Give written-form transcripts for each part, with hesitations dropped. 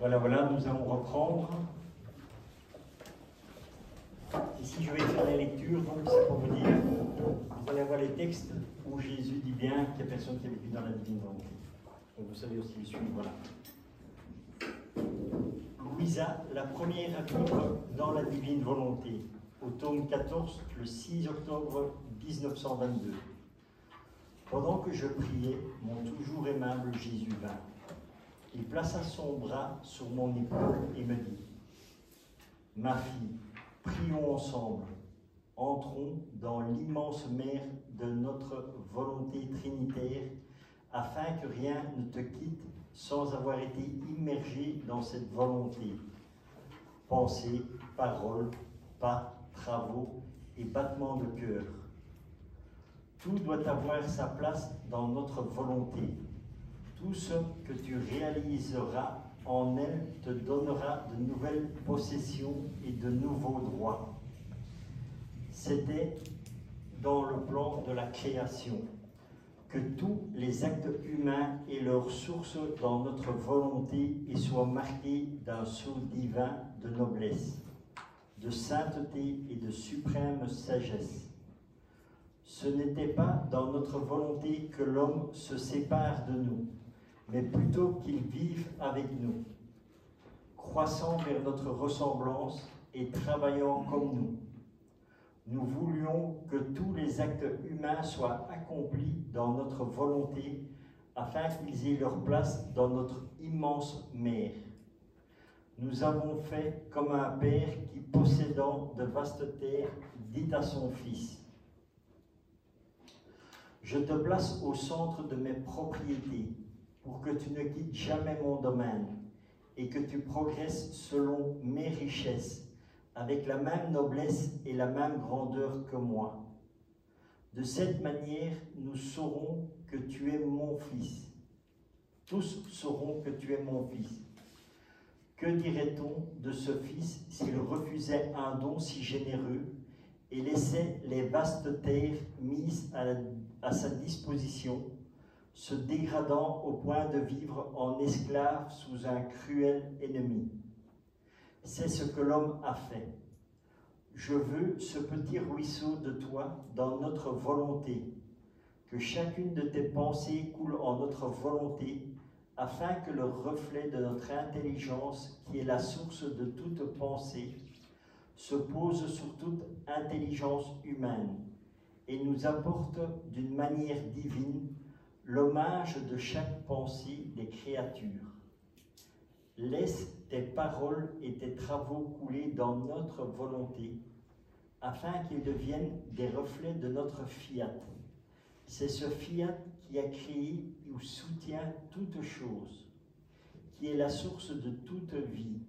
Voilà, nous allons reprendre. Ici, je vais faire la lecture, donc c'est pour vous dire, vous allez avoir les textes où Jésus dit bien qu'il n'y a personne qui a vécu dans la divine volonté. Donc vous savez aussi suivre, voilà. Louisa, la première à vivre dans la divine volonté, au tome 14, le 6 octobre 1922. Pendant que je priais, mon toujours aimable Jésus vint. Il plaça son bras sur mon épaule et me dit : « Ma fille, prions ensemble, entrons dans l'immense mer de notre volonté trinitaire, afin que rien ne te quitte sans avoir été immergé dans cette volonté. Pensée, parole, pas, travaux et battements de cœur. Tout doit avoir sa place dans notre volonté. Tout ce que tu réaliseras en elle te donnera de nouvelles possessions et de nouveaux droits. » C'était dans le plan de la création que tous les actes humains aient leur source dans notre volonté et soient marqués d'un sceau divin de noblesse, de sainteté et de suprême sagesse. Ce n'était pas dans notre volonté que l'homme se sépare de nous, mais plutôt qu'il vive avec nous, croissant vers notre ressemblance et travaillant comme nous. Nous voulions que tous les actes humains soient accomplis dans notre volonté, afin qu'ils aient leur place dans notre immense mer. Nous avons fait comme un père qui, possédant de vastes terres, dit à son fils : « Je te place au centre de mes propriétés, pour que tu ne quittes jamais mon domaine, et que tu progresses selon mes richesses, avec la même noblesse et la même grandeur que moi. De cette manière, nous saurons que tu es mon fils. Tous sauront que tu es mon fils. Que dirait-on de ce fils s'il refusait un don si généreux et laissait les vastes terres mises à sa disposition, se dégradant au point de vivre en esclave sous un cruel ennemi? C'est ce que l'homme a fait. Je veux ce petit ruisseau de toi dans notre volonté, que chacune de tes pensées coule en notre volonté, afin que le reflet de notre intelligence, qui est la source de toute pensée, se pose sur toute intelligence humaine et nous apporte d'une manière divine l'hommage de chaque pensée des créatures. Laisse tes paroles et tes travaux couler dans notre volonté, afin qu'ils deviennent des reflets de notre fiat. C'est ce fiat qui a créé ou soutient toute chose, qui est la source de toute vie,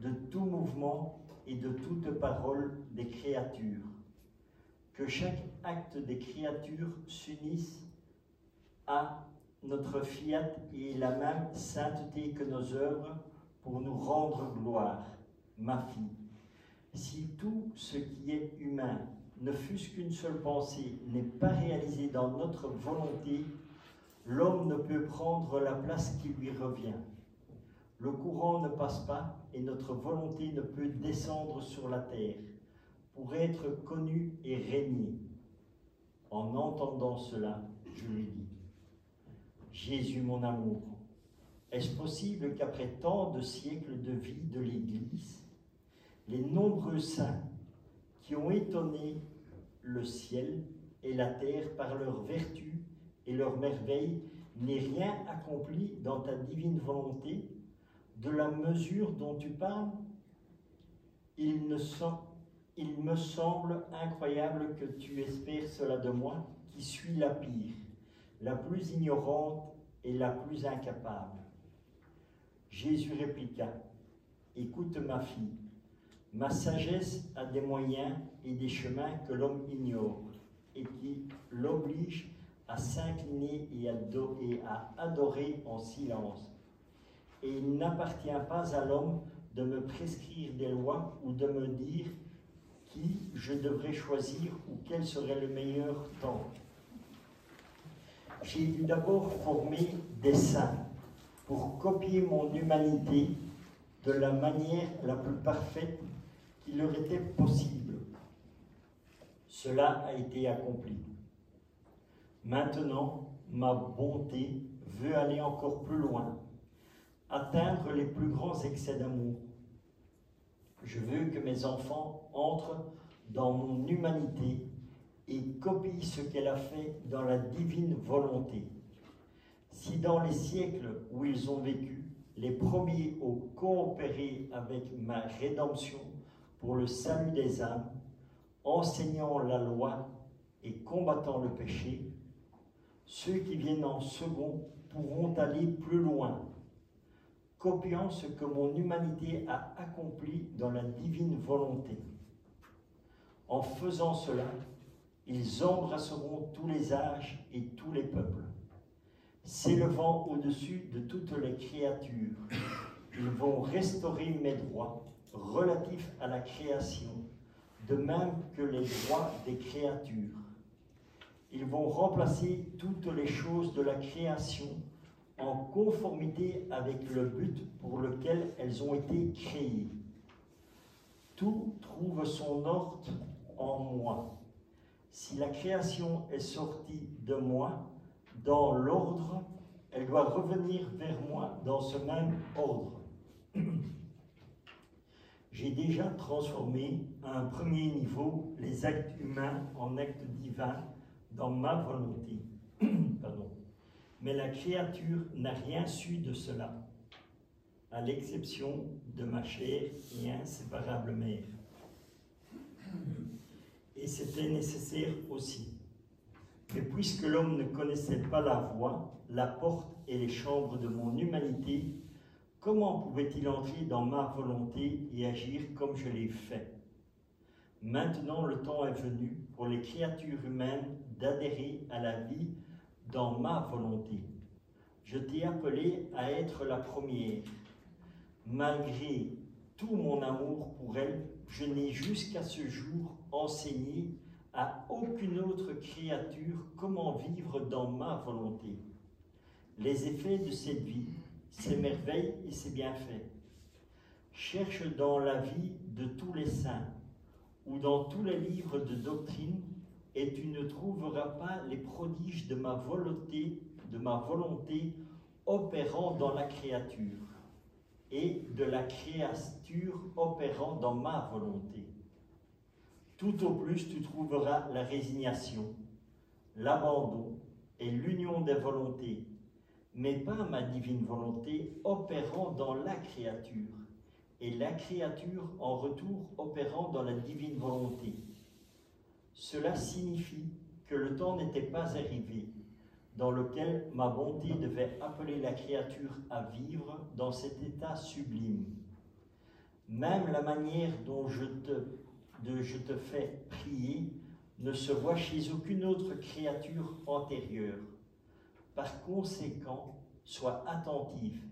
de tout mouvement et de toute parole des créatures. Que chaque acte des créatures s'unisse à notre fiat et la même sainteté que nos œuvres pour nous rendre gloire. Ma fille, si tout ce qui est humain, ne fût-ce qu'une seule pensée, n'est pas réalisé dans notre volonté, l'homme ne peut prendre la place qui lui revient. Le courant ne passe pas et notre volonté ne peut descendre sur la terre pour être connue et régner. En entendant cela, je lui dis : Jésus, mon amour, est-ce possible qu'après tant de siècles de vie de l'Église, les nombreux saints qui ont étonné le ciel et la terre par leurs vertus et leurs merveilles n'aient rien accompli dans ta divine volonté, de la mesure dont tu parles? Il me semble incroyable que tu espères cela de moi, qui suis la pire, la plus ignorante et la plus incapable. Jésus répliqua : Écoute ma fille, ma sagesse a des moyens et des chemins que l'homme ignore et qui l'obligent à s'incliner et à adorer en silence. Et il n'appartient pas à l'homme de me prescrire des lois ou de me dire qui je devrais choisir ou quel serait le meilleur temps. J'ai dû d'abord former des saints pour copier mon humanité de la manière la plus parfaite qui leur était possible. Cela a été accompli. Maintenant, ma bonté veut aller encore plus loin, atteindre les plus grands excès d'amour. Je veux que mes enfants entrent dans mon humanité et copient ce qu'elle a fait dans la divine volonté. Si dans les siècles où ils ont vécu, les premiers ont coopéré avec ma rédemption pour le salut des âmes, enseignant la loi et combattant le péché, ceux qui viennent en second pourront aller plus loin, copiant ce que mon humanité a accompli dans la divine volonté. En faisant cela, ils embrasseront tous les âges et tous les peuples. S'élevant au-dessus de toutes les créatures, ils vont restaurer mes droits relatifs à la création, de même que les droits des créatures. Ils vont remplacer toutes les choses de la création en conformité avec le but pour lequel elles ont été créées. Tout trouve son ordre en moi. Si la création est sortie de moi, dans l'ordre, elle doit revenir vers moi dans ce même ordre. J'ai déjà transformé à un premier niveau les actes humains en actes divins dans ma volonté. Pardon. Mais la créature n'a rien su de cela, à l'exception de ma chère et inséparable mère. Et c'était nécessaire aussi. Mais puisque l'homme ne connaissait pas la voie, la porte et les chambres de mon humanité, comment pouvait-il entrer dans ma volonté et agir comme je l'ai fait? Maintenant, le temps est venu pour les créatures humaines d'adhérer à la vie dans ma volonté. Je t'ai appelé à être la première. Malgré tout mon amour pour elle, je n'ai jusqu'à ce jour enseigné à aucune autre créature comment vivre dans ma volonté. Les effets de cette vie, ses merveilles et ses bienfaits. Cherche dans la vie de tous les saints ou dans tous les livres de doctrine et tu ne trouveras pas les prodiges de ma volonté opérant dans la créature et de la créature opérant dans ma volonté. Tout au plus, tu trouveras la résignation, l'abandon et l'union des volontés, mais pas ma divine volonté opérant dans la créature, et la créature en retour opérant dans la divine volonté. Cela signifie que le temps n'était pas arrivé, dans lequel ma bonté devait appeler la créature à vivre dans cet état sublime. Même la manière dont je te fais prier ne se voit chez aucune autre créature antérieure. Par conséquent, sois attentive,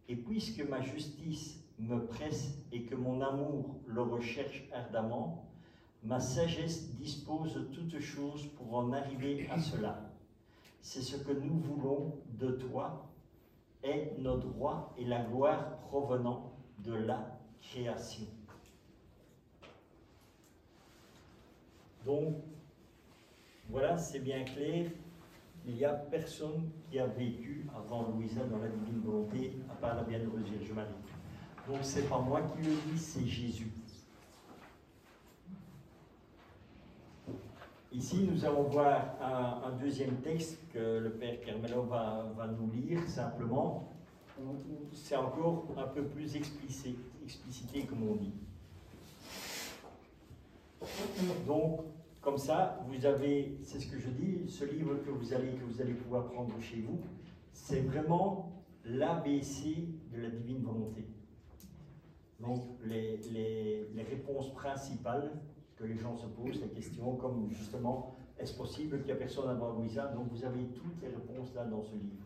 et puisque ma justice me presse et que mon amour le recherche ardemment, ma sagesse dispose toutes choses pour en arriver à cela. C'est ce que nous voulons de toi, est nos droits et la gloire provenant de la création. Donc, voilà, c'est bien clair. Il n'y a personne qui a vécu avant Louisa dans la divine volonté, à part la bienheureuse Vierge Marie. Donc, ce n'est pas moi qui le dis, c'est Jésus. Ici, nous allons voir un deuxième texte que le Père Carmelo va nous lire, simplement, où c'est encore un peu plus explicité, comme on dit. Donc, comme ça, vous avez, c'est ce que je dis, ce livre que vous allez pouvoir prendre chez vous, c'est vraiment l'ABC de la divine volonté. Donc, les réponses principales que les gens se posent, les questions comme justement, est-ce possible qu'il n'y a personne avant Louisa? Donc, vous avez toutes les réponses là dans ce livre.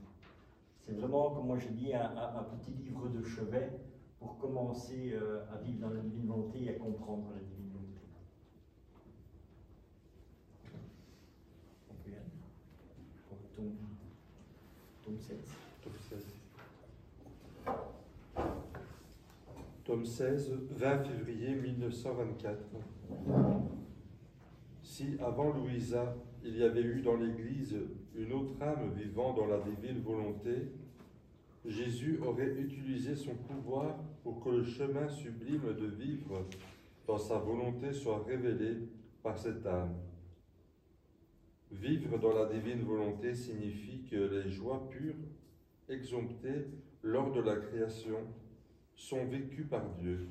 C'est vraiment, comme moi je dis, un petit livre de chevet pour commencer à vivre dans la divine volonté et à comprendre la divine volonté. Tome 7. Tome 16, 20 février 1924. Si, avant Louisa, il y avait eu dans l'Église une autre âme vivant dans la divine volonté, Jésus aurait utilisé son pouvoir pour que le chemin sublime de vivre dans sa volonté soit révélé par cette âme. Vivre dans la divine volonté signifie que les joies pures, exemptées lors de la création, sont vécues par Dieu.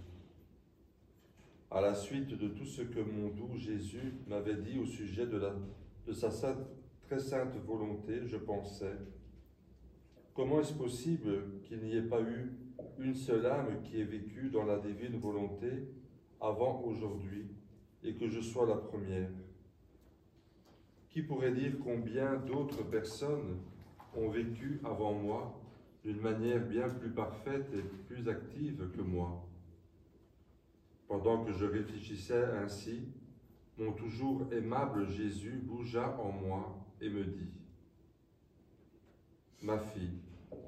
À la suite de tout ce que mon doux Jésus m'avait dit au sujet de sa très sainte volonté, je pensais, comment est-ce possible qu'il n'y ait pas eu une seule âme qui ait vécu dans la divine volonté avant aujourd'hui et que je sois la première? Qui pourrait dire combien d'autres personnes ont vécu avant moi d'une manière bien plus parfaite et plus active que moi? Pendant que je réfléchissais ainsi, mon toujours aimable Jésus bougea en moi et me dit : « Ma fille,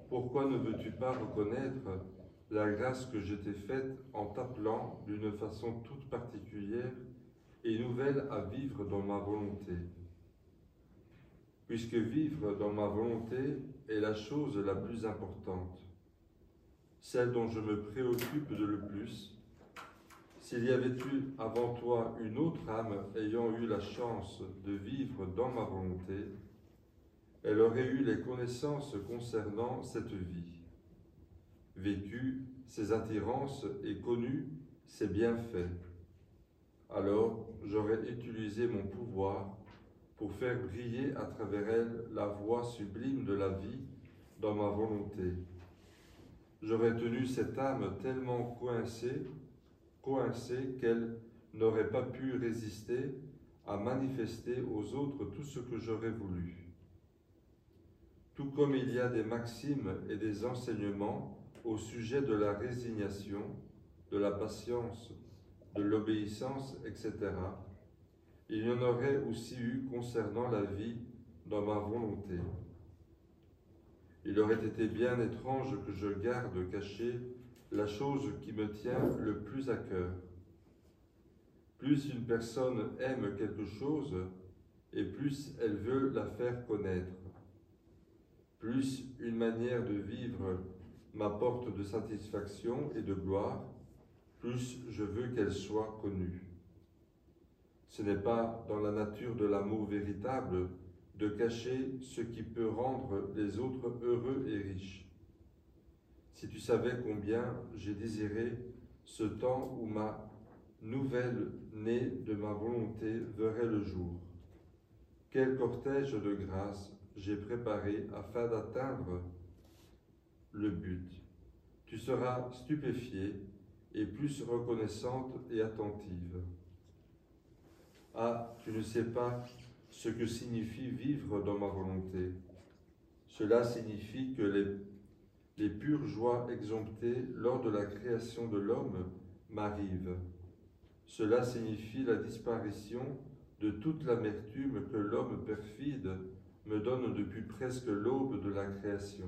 pourquoi ne veux-tu pas reconnaître la grâce que je t'ai faite en t'appelant d'une façon toute particulière et nouvelle à vivre dans ma volonté ? Puisque vivre dans ma volonté est la chose la plus importante, celle dont je me préoccupe de le plus. S'il y avait eu avant toi une autre âme ayant eu la chance de vivre dans ma volonté, elle aurait eu les connaissances concernant cette vie, vécu ses attirances et connu ses bienfaits. Alors j'aurais utilisé mon pouvoir pour faire briller à travers elle la voie sublime de la vie dans ma volonté. J'aurais tenu cette âme tellement coincée qu'elle n'aurait pas pu résister à manifester aux autres tout ce que j'aurais voulu. Tout comme il y a des maximes et des enseignements au sujet de la résignation, de la patience, de l'obéissance, etc., il y en aurait aussi eu concernant la vie dans ma volonté. Il aurait été bien étrange que je garde cachée la chose qui me tient le plus à cœur. Plus une personne aime quelque chose, et plus elle veut la faire connaître. Plus une manière de vivre m'apporte de satisfaction et de gloire, plus je veux qu'elle soit connue. Ce n'est pas dans la nature de l'amour véritable de cacher ce qui peut rendre les autres heureux et riches. Si tu savais combien j'ai désiré ce temps où ma nouvelle née de ma volonté verrait le jour. Quel cortège de grâce j'ai préparé afin d'atteindre le but. Tu seras stupéfiée et plus reconnaissante et attentive. Ah, tu ne sais pas ce que signifie vivre dans ma volonté. Cela signifie que les pures joies exemptées lors de la création de l'homme m'arrivent. Cela signifie la disparition de toute l'amertume que l'homme perfide me donne depuis presque l'aube de la création.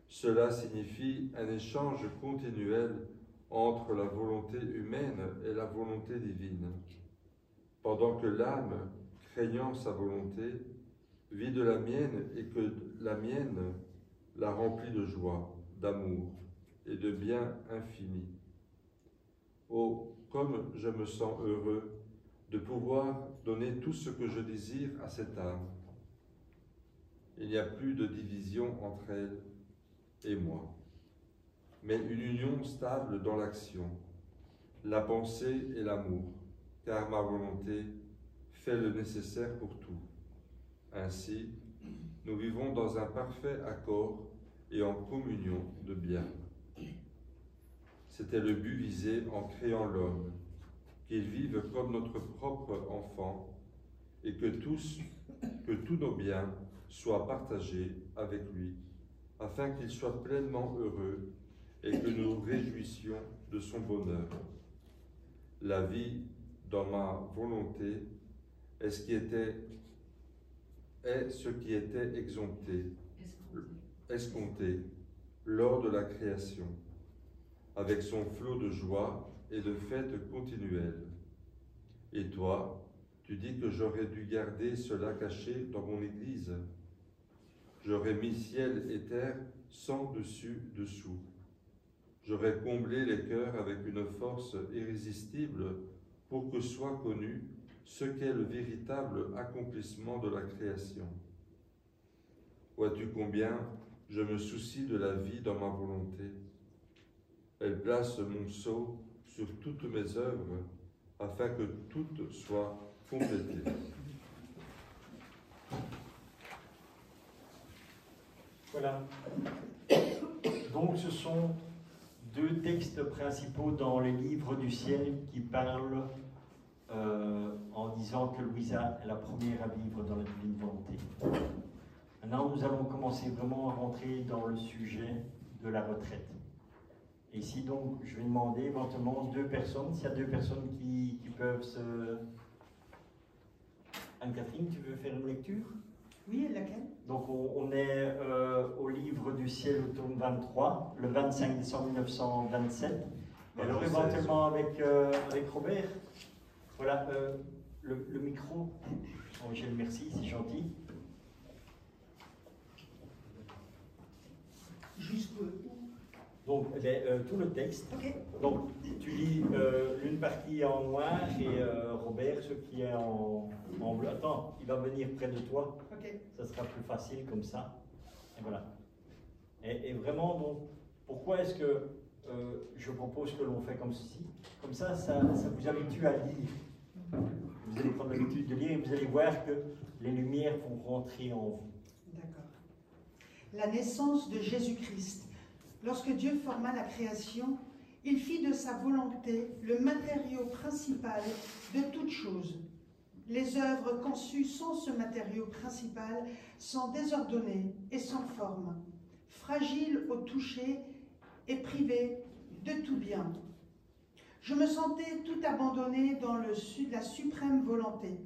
Cela signifie un échange continuel entre la volonté humaine et la volonté divine. Pendant que l'âme, craignant sa volonté, vit de la mienne et que la mienne la remplit de joie, d'amour et de bien infini. Oh, comme je me sens heureux de pouvoir donner tout ce que je désire à cette âme. Il n'y a plus de division entre elle et moi, mais une union stable dans l'action, la pensée et l'amour, car ma volonté fait le nécessaire pour tout. Ainsi, nous vivons dans un parfait accord et en communion de bien. C'était le but visé en créant l'homme, qu'il vive comme notre propre enfant et que tous nos biens soient partagés avec lui, afin qu'il soit pleinement heureux et que nous nous réjouissions de son bonheur. La vie dans ma volonté est ce qui était escompté lors de la création. avec son flot de joie et de fêtes continuelles. Et toi, tu dis que j'aurais dû garder cela caché dans mon Église. J'aurais mis ciel et terre sans dessus-dessous. J'aurais comblé les cœurs avec une force irrésistible pour que soit connu ce qu'est le véritable accomplissement de la création. Vois-tu combien je me soucie de la vie dans ma volonté? Elle place mon sceau sur toutes mes œuvres afin que toutes soient complétées. Voilà. Donc ce sont deux textes principaux dans les livres du ciel qui parlent en disant que Louisa est la première à vivre dans la divine volonté. Maintenant, nous allons commencer vraiment à rentrer dans le sujet de la retraite. Et ici, donc, je vais demander éventuellement deux personnes, s'il y a deux personnes qui peuvent se... Anne-Catherine, tu veux faire une lecture? Oui, laquelle? Donc, on est au livre du ciel, au tome 23, le 25 décembre 1927. Alors, éventuellement avec Robert. Voilà, le micro. Angèle, merci, c'est gentil. Jusqu'où? Donc, tout le texte. Ok. Donc, tu lis une partie en noir et Robert, ce qui est en bleu. Attends, il va venir près de toi. Ok. Ça sera plus facile comme ça. Et voilà. Et vraiment, donc, pourquoi est-ce que je propose que l'on fait comme ceci? Comme ça vous habitue à lire. Vous allez prendre l'habitude de lire et vous allez voir que les lumières vont rentrer en vous. D'accord. La naissance de Jésus-Christ. Lorsque Dieu forma la création, il fit de sa volonté le matériau principal de toute chose. Les œuvres conçues sans ce matériau principal sont désordonnées et sans forme, fragiles au toucher et privées de tout bien. Je me sentais tout abandonné dans la suprême volonté,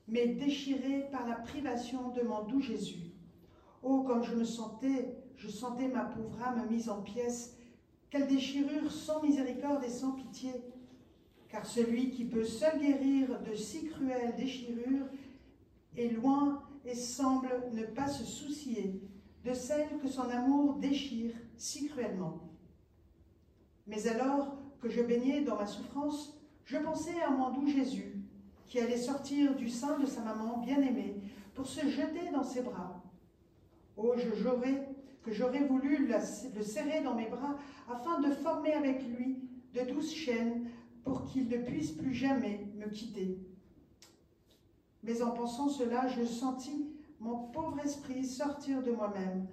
mais déchiré par la privation de mon doux Jésus. Oh, comme je sentais ma pauvre âme mise en pièces. Quelle déchirure sans miséricorde et sans pitié! Car celui qui peut seul guérir de si cruelles déchirures est loin et semble ne pas se soucier de celles que son amour déchire si cruellement. Mais alors que je baignais dans ma souffrance, je pensais à mon doux Jésus, qui allait sortir du sein de sa maman bien-aimée pour se jeter dans ses bras. Oh, j'aurais voulu le serrer dans mes bras afin de former avec lui de douces chaînes pour qu'il ne puisse plus jamais me quitter. Mais en pensant cela, je sentis mon pauvre esprit sortir de moi-même.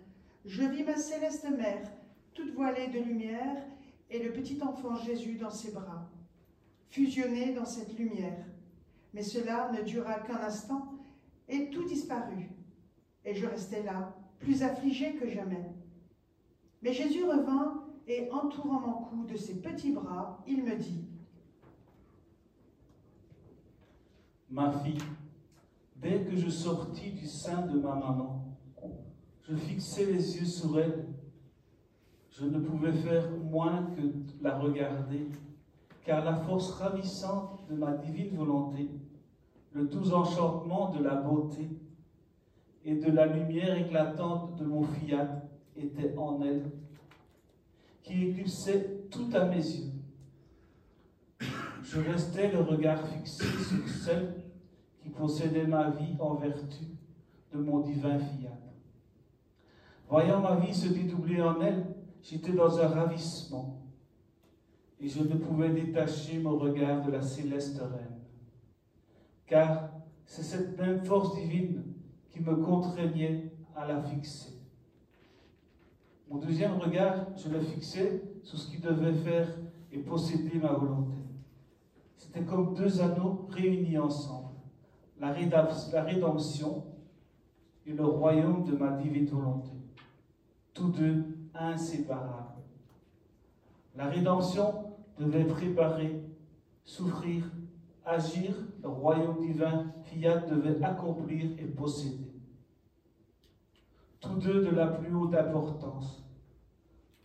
Je vis ma céleste mère, toute voilée de lumière, et le petit enfant Jésus dans ses bras, fusionnés dans cette lumière. Mais cela ne dura qu'un instant, et tout disparut. Et je restais là, plus affligée que jamais. Mais Jésus revint, et entourant mon cou de ses petits bras, il me dit: Ma fille, dès que je sortis du sein de ma maman, je fixai les yeux sur elle. Je ne pouvais faire moins que la regarder, car la force ravissante de ma divine volonté, le doux enchantement de la beauté et de la lumière éclatante de mon fiat était en elle, qui éclipsait tout à mes yeux. Je restais le regard fixé sur celle qui possédait ma vie en vertu de mon divin fiat. Voyant ma vie se dédoubler en elle, j'étais dans un ravissement, et je ne pouvais détacher mon regard de la céleste reine, car c'est cette même force divine qui me contraignait à la fixer. Mon deuxième regard, je le fixais sur ce qui devait faire et posséder ma volonté. C'était comme deux anneaux réunis ensemble, la rédemption et le royaume de ma divine volonté, tous deux inséparables. La rédemption devait préparer, souffrir, agir, le royaume divin fiat devait accomplir et posséder. Tous deux de la plus haute importance.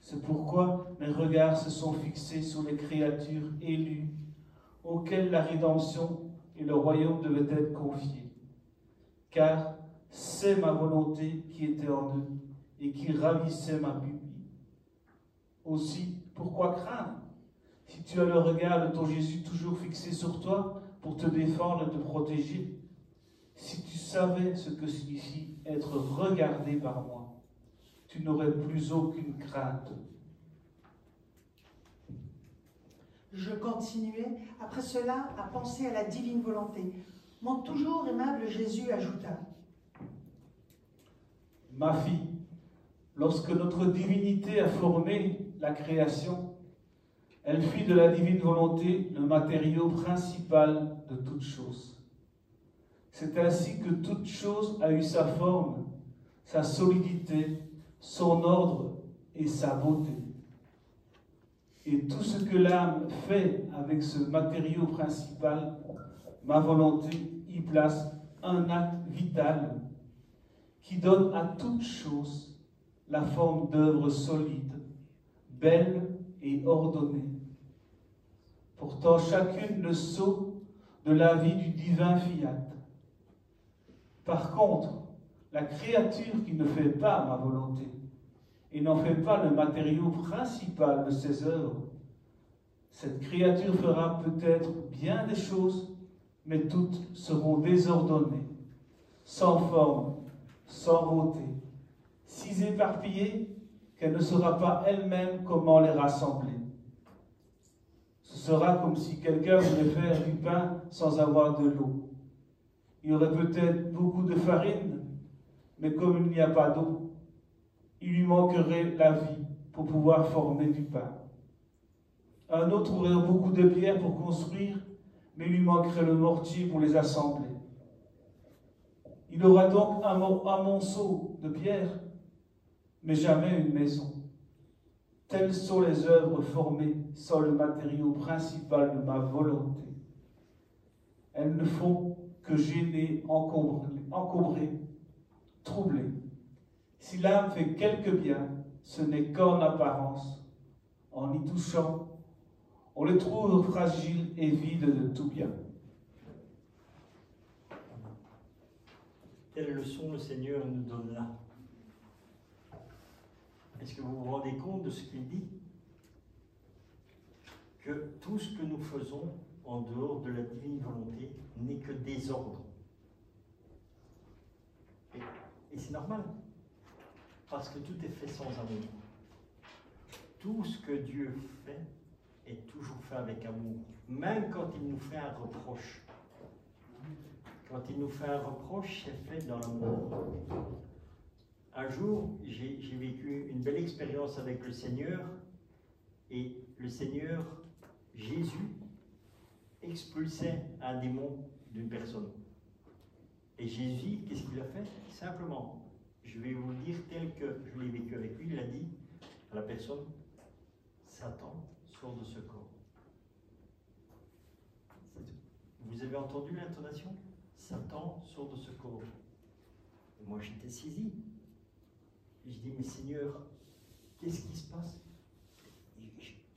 C'est pourquoi mes regards se sont fixés sur les créatures élues, auxquelles la rédemption et le royaume devaient être confiés. Car c'est ma volonté qui était en eux et qui ravissait ma pupille. Aussi, pourquoi craindre? Si tu as le regard de ton Jésus toujours fixé sur toi pour te défendre et te protéger, si tu savais ce que signifie être regardé par moi, tu n'aurais plus aucune crainte. Je continuai après cela à penser à la divine volonté. Mon toujours aimable Jésus ajouta: Ma fille, lorsque notre divinité a formé la création, elle fit de la divine volonté le matériau principal de toute chose. C'est ainsi que toute chose a eu sa forme, sa solidité, son ordre et sa beauté. Et tout ce que l'âme fait avec ce matériau principal, ma volonté y place un acte vital qui donne à toute chose la forme d'œuvre solide, belle et ordonnée. Pourtant, chacune ne saute de la vie du divin fiat. Par contre, la créature qui ne fait pas ma volonté et n'en fait pas le matériau principal de ses œuvres, cette créature fera peut-être bien des choses, mais toutes seront désordonnées, sans forme, sans beauté, si éparpillées qu'elle ne saura pas elle-même comment les rassembler. Ce sera comme si quelqu'un voulait faire du pain sans avoir de l'eau. Il y aurait peut-être beaucoup de farine, mais comme il n'y a pas d'eau, il lui manquerait la vie pour pouvoir former du pain. Un autre aurait beaucoup de pierres pour construire, mais il lui manquerait le mortier pour les assembler. Il aura donc un monceau de pierres, mais jamais une maison. Telles sont les œuvres formées sans le matériau principal de ma volonté. Elles ne font que gêner, encombrer, troubler. Si l'âme fait quelque bien, ce n'est qu'en apparence. En y touchant, on les trouve fragiles et vides de tout bien. Quelle leçon le Seigneur nous donne là? Est-ce que vous vous rendez compte de ce qu'il dit? Que tout ce que nous faisons en dehors de la divine volonté n'est que désordre. Et c'est normal, parce que tout est fait sans amour. Tout ce que Dieu fait est toujours fait avec amour, même quand il nous fait un reproche. Quand il nous fait un reproche, c'est fait dans l'amour. Un jour, j'ai vécu une belle expérience avec le Seigneur, et le Seigneur, Jésus, expulsait un démon d'une personne. Et Jésus, qu'est-ce qu'il a fait? Simplement, je vais vous le dire tel que je l'ai vécu avec lui, il a dit à la personne: Satan, sors de ce corps. Vous avez entendu l'intonation? Satan, sors de ce corps. Et moi, j'étais saisi. Je dis: mais Seigneur, qu'est-ce qui se passe?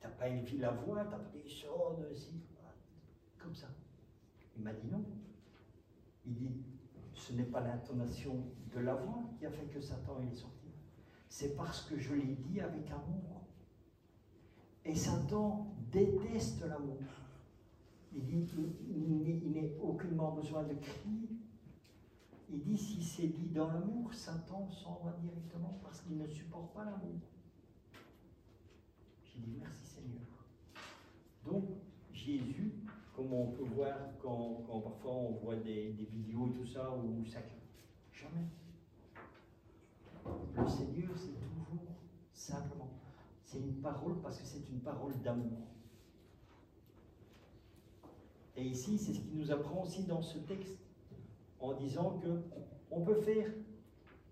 T'as pas élevé la voix, t'as pas dit sors de ci, comme ça. Il m'a dit non. Il dit: ce n'est pas l'intonation de la voix qui a fait que Satan est sorti. C'est parce que je l'ai dit avec amour. Et Satan déteste l'amour. Il dit: il n'est aucunement besoin de crier. Il dit: si c'est dit dans l'amour, Satan s'en va directement parce qu'il ne supporte pas l'amour. J'ai dit: merci Seigneur. Donc, Jésus, comme on peut voir quand parfois on voit des vidéos et tout ça, où ça... Jamais. Le Seigneur, c'est toujours simplement. C'est une parole parce que c'est une parole d'amour. Et ici, c'est ce qu'il nous apprend aussi dans ce texte, en disant que on peut faire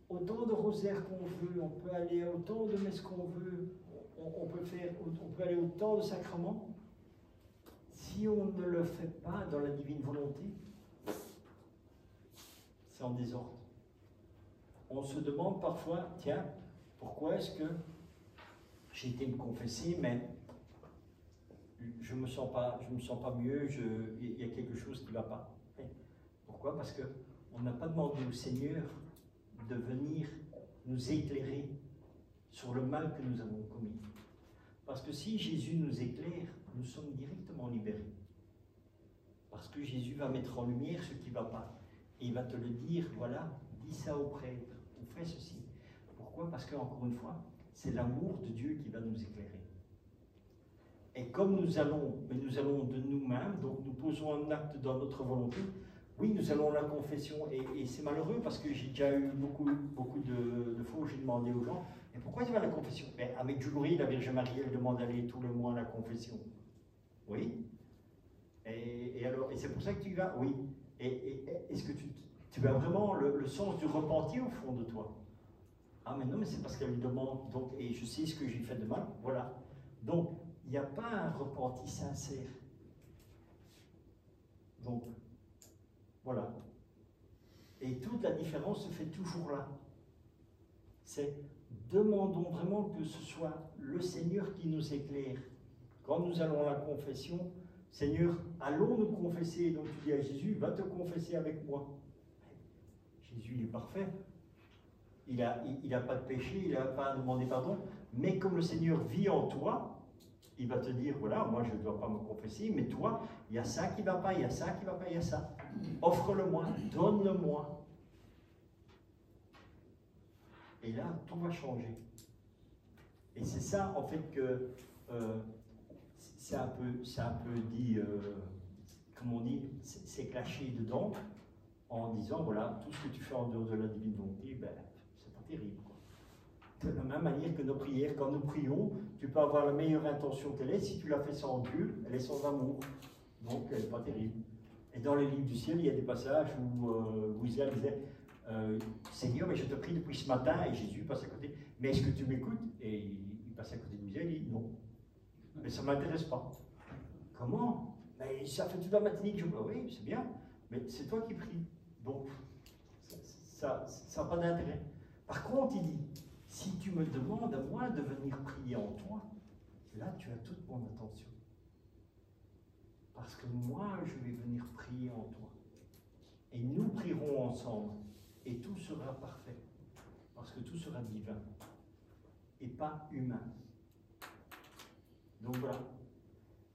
autant de rosaires qu'on veut, on peut aller à autant de messes qu'on veut, on peut aller autant de sacrements. Si on ne le fait pas dans la divine volonté, c'est en désordre. On se demande parfois: tiens, pourquoi est-ce que j'ai été me confesser, mais je me sens pas mieux, il y a quelque chose qui ne va pas. Pourquoi? Parce qu'on n'a pas demandé au Seigneur de venir nous éclairer sur le mal que nous avons commis. Parce que si Jésus nous éclaire, nous sommes directement libérés. Parce que Jésus va mettre en lumière ce qui ne va pas. Et il va te le dire, voilà, dis ça au prêtre, ou fais ceci. Pourquoi? Parce qu'encore une fois, c'est l'amour de Dieu qui va nous éclairer. Et comme nous allons de nous-mêmes, donc nous posons un acte dans notre volonté, oui, nous allons à la confession, et c'est malheureux parce que j'ai déjà eu beaucoup de fois où j'ai demandé aux gens, mais pourquoi tu vas à la confession? Ben, avec Julie, la Vierge Marie, elle demande d'aller tout le mois à la confession. Oui. Et c'est pour ça que tu y vas? Oui. Et est-ce que tu as vraiment le sens du repentir au fond de toi? Ah mais non, mais c'est parce qu'elle me demande, donc, et je sais ce que j'ai fait de mal, voilà. Donc, il n'y a pas un repenti sincère. Donc, voilà. Et toute la différence se fait toujours là. C'est, demandons vraiment que ce soit le Seigneur qui nous éclaire. Quand nous allons à la confession, Seigneur, allons nous confesser. Donc tu dis à Jésus, va te confesser avec moi. Jésus, il est parfait. Il n'a pas de péché, il n'a pas à demander pardon. Mais comme le Seigneur vit en toi, il va te dire, voilà, moi je ne dois pas me confesser, mais toi, il y a ça qui ne va pas, il y a ça qui ne va pas, il y a ça. Offre-le-moi, donne-le-moi. Et là, tout va changer. Et c'est ça, en fait, que c'est un peu dit, comme on dit, c'est caché dedans, en disant, voilà, tout ce que tu fais en dehors de la divine volonté, ben, c'est pas terrible. De la même manière que nos prières, quand nous prions, tu peux avoir la meilleure intention qu'elle est, si tu la fais sans Dieu, elle est sans amour. Donc, elle n'est pas terrible. Et dans les livres du ciel, il y a des passages où Isaïe disait, Seigneur, mais je te prie depuis ce matin, et Jésus passe à côté, mais est-ce que tu m'écoutes? Et il passe à côté de Isaïe, il dit non. Mais ça ne m'intéresse pas. Comment? Mais ça fait toute la matinée que je vois. Oui, c'est bien, mais c'est toi qui pries. Donc, ça n'a pas d'intérêt. Par contre, il dit, si tu me demandes à moi de venir prier en toi, là, tu as toute mon attention. Parce que moi, je vais venir prier en toi. Et nous prierons ensemble. Et tout sera parfait. Parce que tout sera divin. Et pas humain. Donc voilà.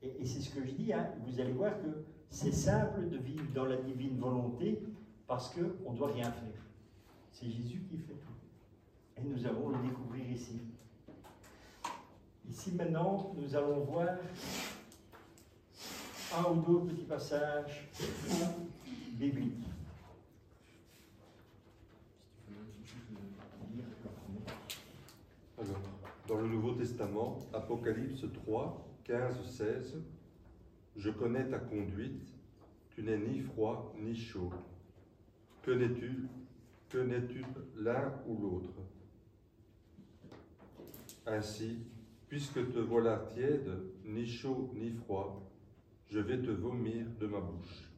Et c'est ce que je dis, hein. Vous allez voir que c'est simple de vivre dans la divine volonté parce qu'on ne doit rien faire. C'est Jésus qui fait tout. Et nous allons le découvrir ici. Ici maintenant, nous allons voir un ou deux petits passages bibliques. Alors, dans le Nouveau Testament, Apocalypse 3, 15, 16, « Je connais ta conduite, tu n'es ni froid ni chaud. Que n'es-tu l'un ou l'autre? Ainsi, puisque te voilà tiède, ni chaud ni froid, je vais te vomir de ma bouche. »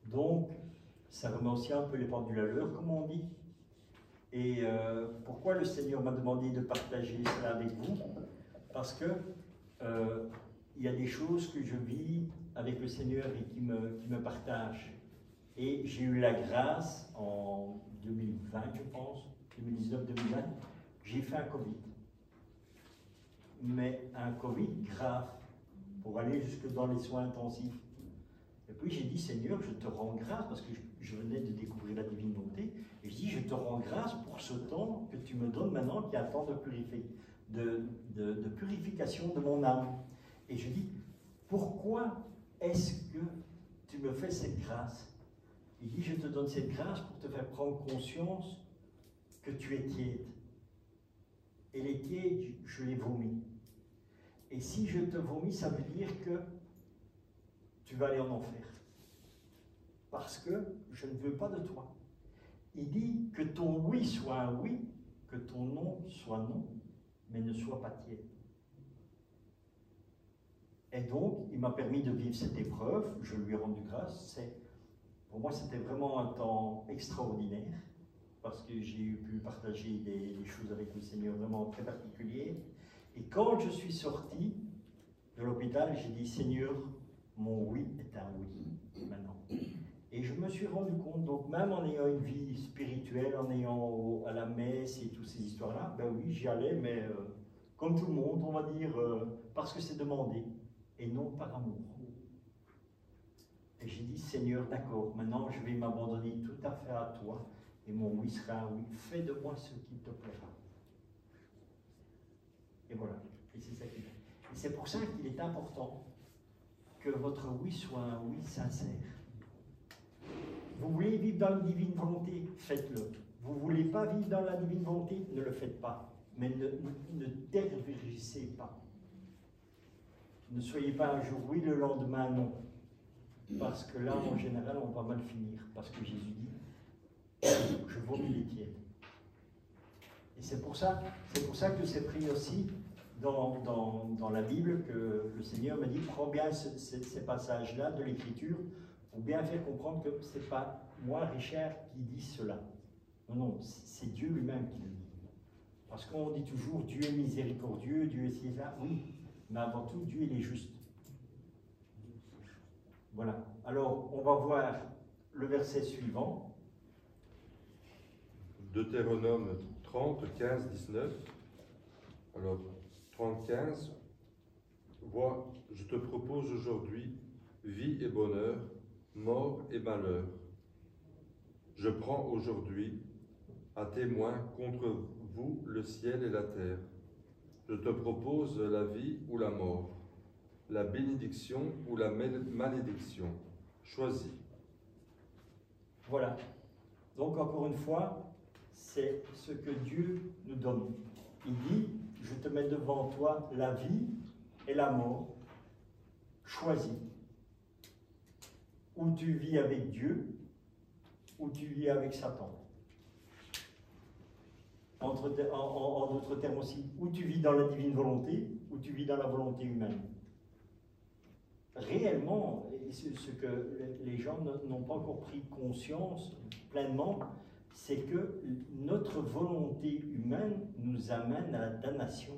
Donc, ça remet aussi un peu les pendules à l'heure, comme on dit. Et pourquoi le Seigneur m'a demandé de partager cela avec vous? Parce que il y a des choses que je vis avec le Seigneur et qui me partagent. Et j'ai eu la grâce en 2020, je pense, 2019-2020, j'ai fait un Covid. Mais un Covid grave, pour aller jusque dans les soins intensifs. Et puis j'ai dit, Seigneur, je te rends grâce, parce que je venais de découvrir la divine volonté, et je dis, je te rends grâce pour ce temps que tu me donnes maintenant, qui est un temps de purification de mon âme. Et je dis, pourquoi est-ce que tu me fais cette grâce? Il dit, je te donne cette grâce pour te faire prendre conscience que tu es tiède. Et les tièdes, je les vomis. Et si je te vomis, ça veut dire que tu vas aller en enfer. Parce que je ne veux pas de toi. Il dit que ton oui soit un oui, que ton non soit non, mais ne sois pas tiède. Et donc, il m'a permis de vivre cette épreuve, je lui ai rendu grâce. Pour moi, c'était vraiment un temps extraordinaire, parce que j'ai pu partager des choses avec le Seigneur vraiment très particulières. Et quand je suis sorti de l'hôpital, j'ai dit, Seigneur, mon oui est un oui, maintenant. Et je me suis rendu compte, donc même en ayant une vie spirituelle, en ayant à la messe et toutes ces histoires-là, ben oui, j'y allais, mais comme tout le monde, on va dire, parce que c'est demandé, et non par amour. Et j'ai dit, Seigneur, d'accord, maintenant je vais m'abandonner tout à fait à toi, et mon oui sera un oui. Fais de moi ce qui te plaira. Et voilà, et c'est ça qui fait. Et c'est pour ça qu'il est important que votre oui soit un oui sincère. Vous voulez vivre dans la divine volonté, faites-le. Vous ne voulez pas vivre dans la divine volonté, ne le faites pas. Mais ne tergiversez pas. Ne soyez pas un jour oui, le lendemain non. Parce que là, en général, on va mal finir. Parce que Jésus dit, je vomis les tièdes. Et c'est pour ça que c'est pris aussi dans la Bible que le Seigneur me dit, prends bien ces passages-là de l'Écriture pour bien faire comprendre que ce n'est pas moi, Richard, qui dis cela. Non, non, c'est Dieu lui-même qui le dit. Parce qu'on dit toujours, Dieu est miséricordieux, Dieu est ci et ça. Oui, mais avant tout, Dieu, il est juste. Voilà. Alors, on va voir le verset suivant. Deutéronome 30, 15, 19. Alors, 30, 15. Vois, je te propose aujourd'hui vie et bonheur, mort et malheur. Je prends aujourd'hui à témoin contre vous le ciel et la terre. Je te propose la vie ou la mort, la bénédiction ou la malédiction. Choisis. Voilà. Donc, encore une fois, c'est ce que Dieu nous donne. Il dit, je te mets devant toi la vie et la mort. Choisis. Ou tu vis avec Dieu, ou tu vis avec Satan. En d'autres termes aussi, ou tu vis dans la divine volonté, ou tu vis dans la volonté humaine. Réellement, ce que les gens n'ont pas encore pris conscience pleinement, c'est que notre volonté humaine nous amène à la damnation.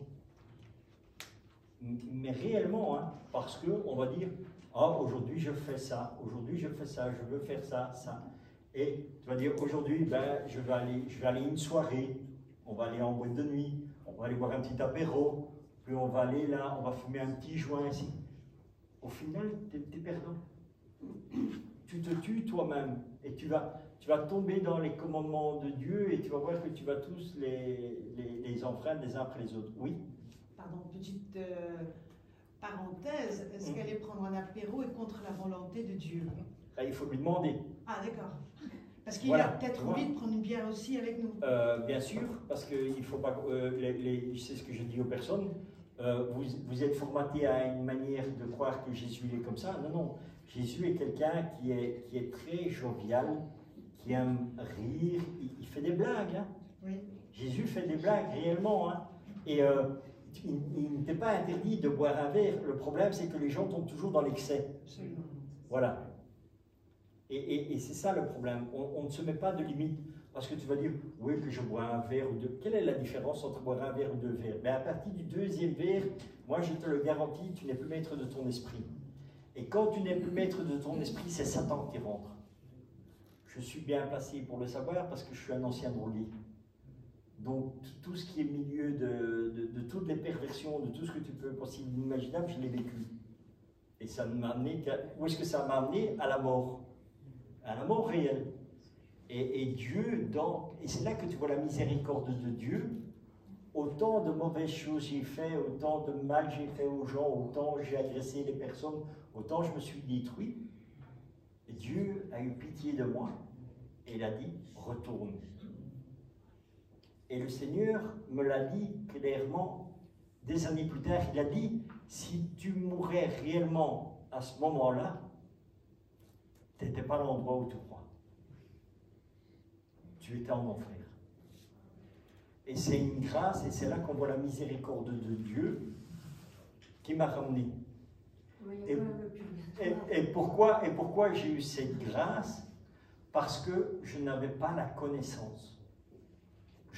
Mais réellement, hein, parce qu'on va dire, ah, aujourd'hui je fais ça, aujourd'hui je fais ça, je veux faire ça, ça. Et tu vas dire, aujourd'hui, ben, je vais aller une soirée, on va aller en boîte de nuit, on va aller boire un petit apéro, puis on va aller là, on va fumer un petit joint ici. Au final, tu es perdant. Tu te tues toi-même et tu vas tomber dans les commandements de Dieu et tu vas voir que tu vas tous les enfreindre les uns après les autres. Oui? Pardon, petite parenthèse, est-ce qu'aller prendre un apéro est contre la volonté de Dieu? Là, il faut lui demander. Ah, d'accord. Parce qu'il Voilà, a peut-être envie de prendre une bière aussi avec nous. Bien sûr, parce qu'il ne faut pas... c'est ce que je dis aux personnes. Vous êtes formaté à une manière de croire que Jésus est comme ça. Non, non. Jésus est quelqu'un qui est très jovial, qui aime rire, il fait des blagues. Hein. Oui. Jésus fait des blagues réellement. Hein. Et il n'était pas interdit de boire un verre. Le problème, c'est que les gens tombent toujours dans l'excès. Absolument. Voilà. Et c'est ça le problème. On ne se met pas de limite. Parce que tu vas dire, oui, que je bois un verre ou deux. Quelle est la différence entre boire un verre ou deux verres? Mais à partir du deuxième verre, moi je te le garantis, tu n'es plus maître de ton esprit. Et quand tu n'es plus maître de ton esprit, c'est Satan qui rentre. Je suis bien placé pour le savoir parce que je suis un ancien drogué. Donc tout ce qui est milieu de toutes les perversions, de tout ce que tu peux possible imaginable, je l'ai vécu. Et ça m'a amené, où est-ce que ça m'a amené? À la mort. À la mort réelle. Et Dieu, et c'est là que tu vois la miséricorde de Dieu. Autant de mauvaises choses j'ai fait, autant de mal j'ai fait aux gens, autant j'ai agressé les personnes, autant je me suis détruit. Et Dieu a eu pitié de moi et il a dit, retourne. Et le Seigneur me l'a dit clairement des années plus tard. Il a dit, si tu mourais réellement à ce moment-là, tu n'étais pas à l'endroit où tu crois. Tu étais en enfer. Et c'est une grâce, et c'est là qu'on voit la miséricorde de Dieu qui m'a ramené. Et pourquoi j'ai eu cette grâce? Parce que je n'avais pas la connaissance.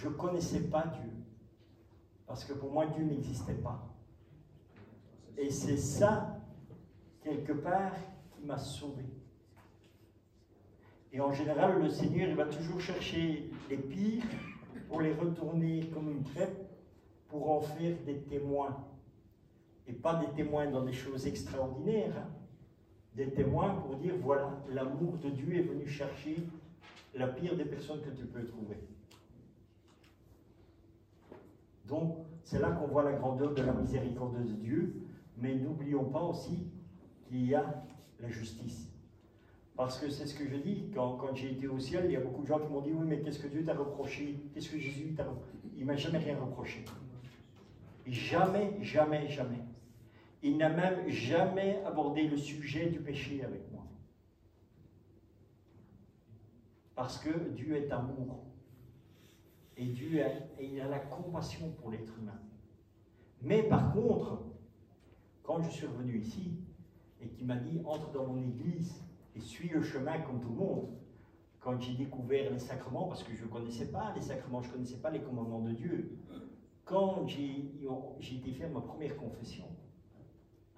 je ne connaissais pas Dieu. Parce que pour moi, Dieu n'existait pas. Et c'est ça, quelque part, qui m'a sauvé. Et en général, le Seigneur, il va toujours chercher les pires pour les retourner comme une crêpe, pour en faire des témoins. Et pas des témoins dans des choses extraordinaires, hein. Des témoins pour dire, voilà, l'amour de Dieu est venu chercher la pire des personnes que tu peux trouver. Donc, c'est là qu'on voit la grandeur de la miséricorde de Dieu, mais n'oublions pas aussi qu'il y a la justice. Parce que c'est ce que je dis, quand j'ai été au ciel, il y a beaucoup de gens qui m'ont dit, oui, mais qu'est-ce que Dieu t'a reproché? Qu'est-ce que Jésus t'a reproché? Il ne m'a jamais rien reproché. Jamais, jamais, jamais. Il n'a même jamais abordé le sujet du péché avec moi. Parce que Dieu est amour. Et Dieu il a la compassion pour l'être humain. Mais par contre, quand je suis revenu ici, et qu'il m'a dit, entre dans mon église et suis le chemin comme tout le monde, quand j'ai découvert les sacrements, parce que je ne connaissais pas les sacrements, je ne connaissais pas les commandements de Dieu, quand j'ai été faire ma première confession,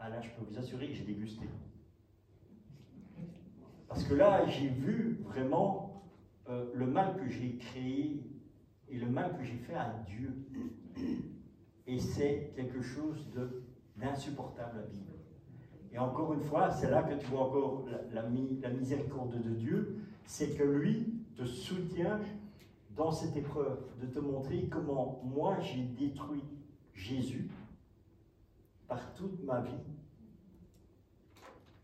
ah là, je peux vous assurer que j'ai dégusté. Parce que là, j'ai vu vraiment le mal que j'ai créé et le mal que j'ai fait à Dieu. Et c'est quelque chose d'insupportable à vivre. Et encore une fois, c'est là que tu vois encore la miséricorde de Dieu, c'est que lui te soutient dans cette épreuve, de te montrer comment moi j'ai détruit Jésus par toute ma vie.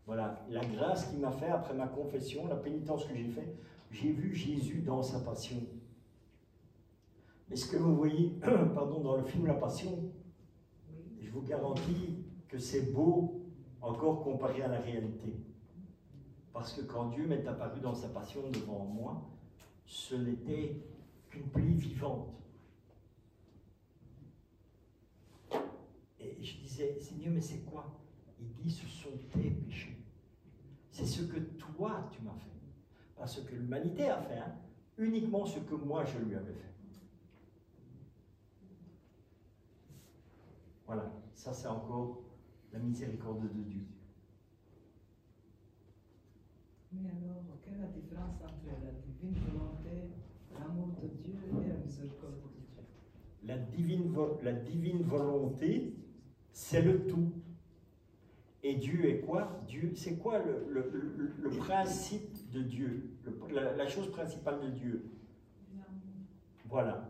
Voilà, la grâce qu'il m'a fait après ma confession, la pénitence que j'ai faite, j'ai vu Jésus dans sa passion. Est-ce que vous voyez, pardon, dans le film La Passion, je vous garantis que c'est beau encore comparé à la réalité. Parce que quand Dieu m'est apparu dans sa passion devant moi, ce n'était qu'une plaie vivante. Et je disais, Seigneur, mais c'est quoi? Il dit, ce sont tes péchés. C'est ce que toi, tu m'as fait. Pas ce que l'humanité a fait, hein, uniquement ce que moi, je lui avais fait. Voilà, ça c'est encore la miséricorde de Dieu. Mais alors, quelle est la différence entre la divine volonté, l'amour de Dieu et la miséricorde de Dieu? La divine volonté, c'est le tout. Et Dieu est quoi? Dieu, c'est quoi le principe de Dieu? La chose principale de Dieu? Voilà.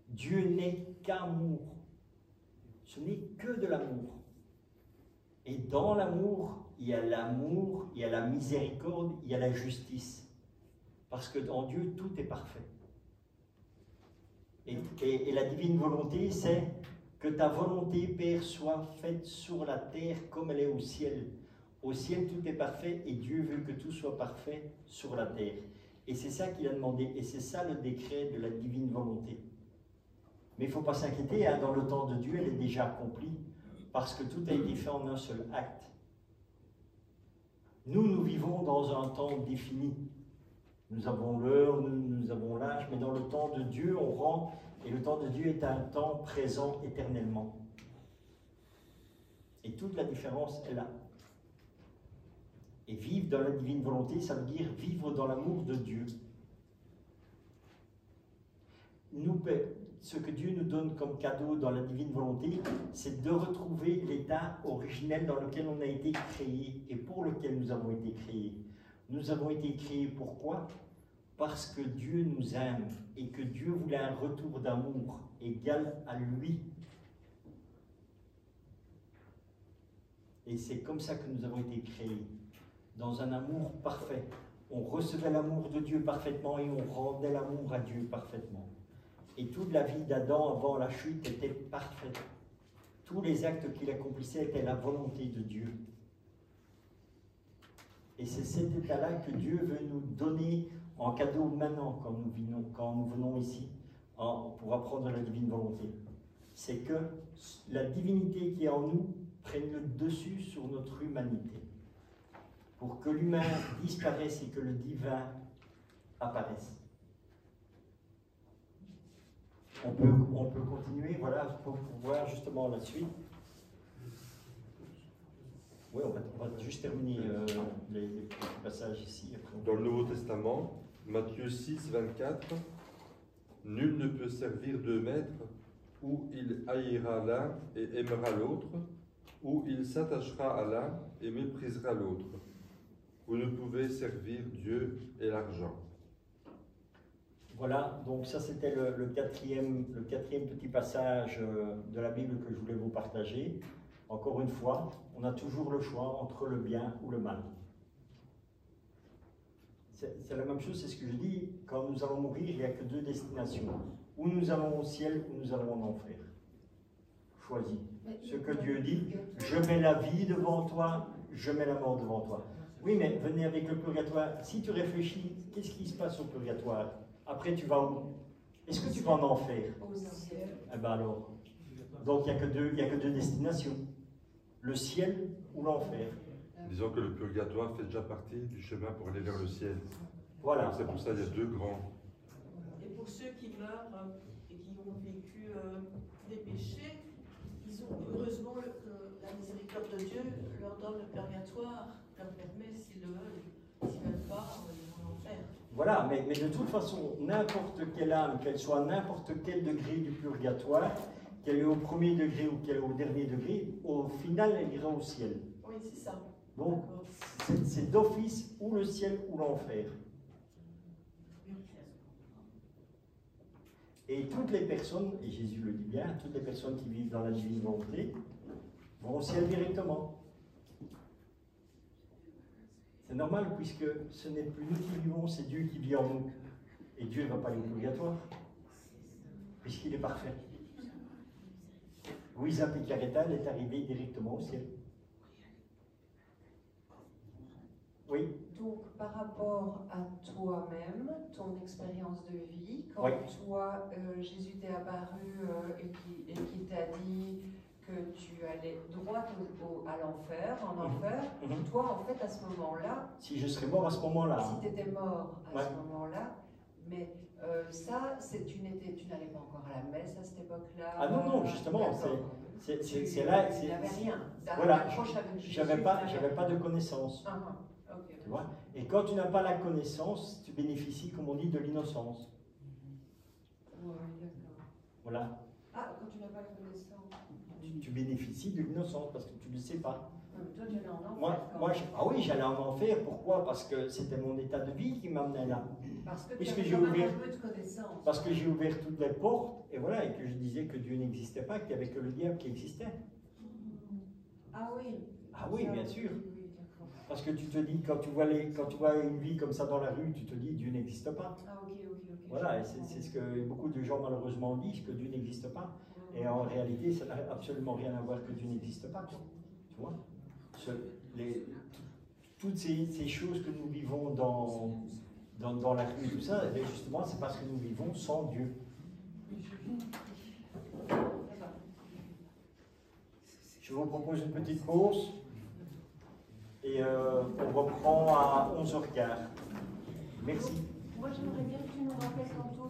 Dieu n'est qu'amour. Ce n'est que de l'amour. Et dans l'amour, il y a la miséricorde, il y a la justice. Parce que dans Dieu, tout est parfait. Et la divine volonté, c'est que ta volonté, Père, soit faite sur la terre comme elle est au ciel. Au ciel, tout est parfait et Dieu veut que tout soit parfait sur la terre. Et c'est ça qu'il a demandé. Et c'est ça le décret de la divine volonté. Mais il ne faut pas s'inquiéter, hein, dans le temps de Dieu, elle est déjà accomplie. Parce que tout a été fait en un seul acte. Nous vivons dans un temps défini. Nous avons l'heure, nous avons l'âge, mais dans le temps de Dieu, on rentre, et le temps de Dieu est un temps présent éternellement. Et toute la différence est là. Et vivre dans la divine volonté, ça veut dire vivre dans l'amour de Dieu. Ce que Dieu nous donne comme cadeau dans la divine volonté, c'est de retrouver l'état originel dans lequel on a été créé et pour lequel nous avons été créés. Nous avons été créés pourquoi? Parce que Dieu nous aime et que Dieu voulait un retour d'amour égal à lui. Et c'est comme ça que nous avons été créés, dans un amour parfait. On recevait l'amour de Dieu parfaitement et on rendait l'amour à Dieu parfaitement. Et toute la vie d'Adam avant la chute était parfaite. Tous les actes qu'il accomplissait étaient la volonté de Dieu. Et c'est cet état-là que Dieu veut nous donner en cadeau maintenant quand nous venons ici pour apprendre la divine volonté. C'est que la divinité qui est en nous prenne le dessus sur notre humanité. Pour que l'humain disparaisse et que le divin apparaisse. On peut continuer, voilà, pour voir justement la suite. Oui, on va juste terminer les petits passages ici. Après. Dans le Nouveau Testament, Matthieu 6, 24, « Nul ne peut servir deux maîtres, ou il haïra l'un et aimera l'autre, ou il s'attachera à l'un et méprisera l'autre. Vous ne pouvez servir Dieu et l'argent. » Voilà, donc ça c'était le quatrième petit passage de la Bible que je voulais vous partager. Encore une fois, on a toujours le choix entre le bien ou le mal. C'est la même chose, c'est ce que je dis, quand nous allons mourir, il n'y a que deux destinations. Ou nous allons au ciel, ou nous allons en enfer. Choisis. Ce que Dieu dit, je mets la vie devant toi, je mets la mort devant toi. Oui, mais venez avec le purgatoire. Si tu réfléchis, qu'est-ce qui se passe au purgatoire? Après, tu vas où? Est-ce que tu vas en enfer? Au ciel. Eh bien alors. Donc, il n'y a que deux destinations. Le ciel ou l'enfer. Disons que le purgatoire fait déjà partie du chemin pour aller vers le ciel. Voilà. C'est pour ça qu'il y a deux grands. Et pour ceux qui meurent et qui ont vécu des péchés, ils ont heureusement la miséricorde de Dieu leur donne le purgatoire, leur permet, s'ils le veulent. S'ils ne veulent pas, ils vont en enfer. Voilà, mais de toute façon, n'importe quelle âme, qu'elle soit à n'importe quel degré du purgatoire, qu'elle est au premier degré ou qu'elle est au dernier degré, au final, elle ira au ciel. Oui, c'est ça. Donc, c'est d'office ou le ciel ou l'enfer. Et toutes les personnes, et Jésus le dit bien, toutes les personnes qui vivent dans la divine volonté vont au ciel directement. C'est normal puisque ce n'est plus nous qui vivons, c'est Dieu qui vit en nous. Et Dieu ne va pas aller au purgatoire, puisqu'il est parfait. Luisa Picaretta, elle est arrivée directement au ciel. Oui. Donc, par rapport à toi-même, ton expérience de vie, quand Oui. toi, Jésus t'est apparu et qui t'a dit que tu allais droit à l'enfer, en enfer, toi, en fait, à ce moment-là, Si je serais mort à ce moment-là. si tu étais mort à Ouais. ce moment-là, mais ça, tu n'allais pas encore à la messe à cette époque-là. Ah non, justement, D'accord. c'est là. Tu n'avais rien. Voilà, Approche avec Jésus, j'avais pas de connaissance. Ok. Tu vois? Et quand tu n'as pas la connaissance, tu bénéficies, comme on dit, de l'innocence. Ouais, d'accord. Voilà. Ah, quand tu n'as pas la connaissance. Tu bénéficies de l'innocence parce que tu ne le sais pas. Toi, tu allais en enfer. Ah oui, j'allais en enfer. Pourquoi? Parce que c'était mon état de vie qui m'amenait là. Parce que tu Puisque avais j'ai quand même ouvert- un peu de connaissance. Parce que j'ai ouvert toutes les portes, et voilà, et que je disais que Dieu n'existait pas, qu'il n'y avait que le diable qui existait. Ah oui. Ah oui, Ça, bien sûr. Oui, d'accord. Parce que tu te dis, quand tu vois une vie comme ça dans la rue, tu te dis, Dieu n'existe pas. Ah ok. Voilà, et c'est ce que beaucoup de gens malheureusement disent, que Dieu n'existe pas. Et en réalité, ça n'a absolument rien à voir que Dieu n'existe pas. Quoi. Tu vois? Toutes ces choses que nous vivons dans la rue, tout ça, et justement, c'est parce que nous vivons sans Dieu. Je vous propose une petite pause et on reprend à 11h15. Merci. Moi j'aimerais bien que tu nous rappelles quand toi